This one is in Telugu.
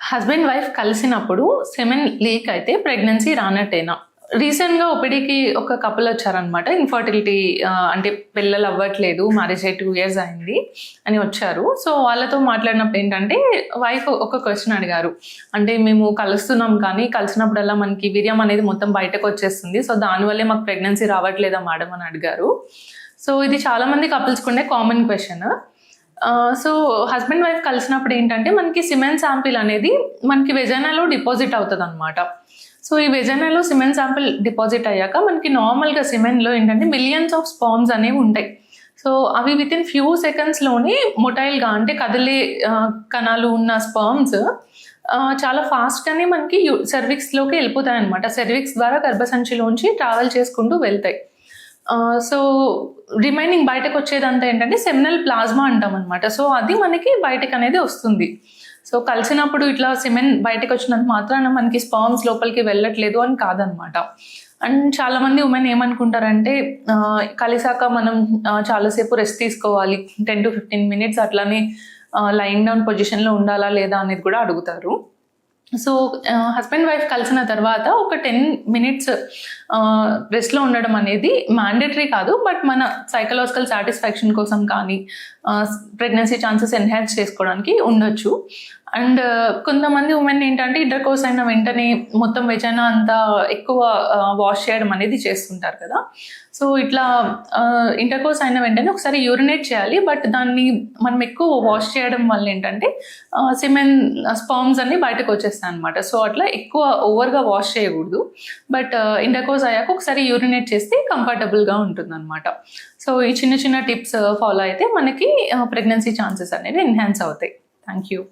హస్బెండ్ వైఫ్ కలిసినప్పుడు సెమెన్ లీక్ అయితే ప్రెగ్నెన్సీ రానట్టేనా? రీసెంట్‌గా ఓపీడీకి ఒక కపుల్ వచ్చారనమాట. ఇన్‌ఫర్టిలిటీ అంటే పిల్లలు అవ్వట్లేదు. మ్యారేజ్ అయ్యి 2 ఇయర్స్ అయింది అని వచ్చారు. సో, వాళ్ళతో మాట్లాడినప్పుడు ఏంటంటే వైఫ్ ఒక క్వెషన్ అడిగారు. అంటే మేము కలుస్తున్నాం కానీ కలిసినప్పుడల్లా మనకి వీర్యం అనేది మొత్తం బయటకొచ్చేస్తుంది. సో, దానివల్లే మాకు ప్రెగ్నెన్సీ రావట్లేదా మేడం అని అడిగారు. సో, ఇది చాలా మంది కపుల్స్‌కుండే common question. So, husband wife కలిసినప్పుడు ఏంటంటే మనకి సిమెన్ శాంపిల్ అనేది మనకి వెజైనాలో డిపాజిట్ అవుతదనమాట. సో, ఈ వెజైనాలో సిమెన్ శాంపిల్ డిపాజిట్ అయ్యాక మనకి నార్మల్‌గా సిమెన్‌లో ఏంటంటే మిలియన్స్ ఆఫ్ స్పర్మ్స్ అనేవి ఉంటాయి. సో, అవి వితిన్ ఫ్యూ సెకండ్స్‌లోనే మొటైల్‌గా అంటే కదిలే కణాలు ఉన్న స్పర్మ్స్ చాలా ఫాస్ట్‌గానే మనకి సెర్విక్స్‌లోకి వెళ్ళిపోతాయన్నమాట. సెర్విక్స్ ద్వారా గర్భసంచిలోంచి ట్రావెల్ చేసుకుంటూ వెళ్తాయి. సో, రిమైనింగ్ బయటకొచ్చేదంతా ఏంటంటే సెమినల్ ప్లాజ్మా అంటామనమాట. సో, అది మనకి బయటకనేది వస్తుంది. సో, కలిసినప్పుడు ఇట్లా సెమెన్ బయటకొచ్చినంత మాత్రాన మనకి స్పర్మ్స్ లోపలికి వెళ్ళట్లేదు అని కాదనమాట. అండ్ చాలామంది ఉమెన్ ఏమనుకుంటారంటే కలిసాక మనం చాలాసేపు రెస్ట్ తీసుకోవాలి. 10-15 మినిట్స్ అట్లానే లయింగ్ డౌన్ పొజిషన్‌లో ఉండాలా లేదా అనేది కూడా అడుగుతారు. సో, హస్బెండ్ వైఫ్ కలిసిన తర్వాత ఒక 10 మినిట్స్ రెస్ట్‌లో ఉండడం అనేది మ్యాండేటరీ కాదు. బట్ మన సైకలాజికల్ సాటిస్ఫాక్షన్ కోసం కానీ ప్రెగ్నెన్సీ ఛాన్సెస్ ఎన్హాన్స్ చేసుకోవడానికి ఉండొచ్చు. అండ్ కొంతమంది ఉమెన్ ఏంటంటే ఇంటర్‌కోర్స్ అయిన వెంటనే మొత్తం వెజైనా అంతా ఎక్కువ వాష్ చేయడం అనేది చేస్తుంటారు కదా! సో, ఇట్లా ఇంటర్‌కోర్స్ అయిన వెంటనే ఒకసారి యూరినేట్ చేయాలి. బట్ దాన్ని మనం ఎక్కువ వాష్ చేయడం వల్ల ఏంటంటే సెమెన్ స్పర్మ్స్ అన్నీ బయటకు వచ్చేస్తాయన్నమాట. సో, అట్లా ఎక్కువ ఓవర్‌గా వాష్ చేయకూడదు. బట్ ఇంటర్‌కోర్స్ అయ్యాక ఒకసారి యూరినేట్ చేస్తే కంఫర్టబుల్‌గా ఉంటుందన్నమాట. సో, ఈ చిన్న చిన్న టిప్స్ ఫాలో అయితే మనకి ప్రెగ్నెన్సీ ఛాన్సెస్ అనేవి ఎన్హాన్స్ అవుతాయి. Thank you.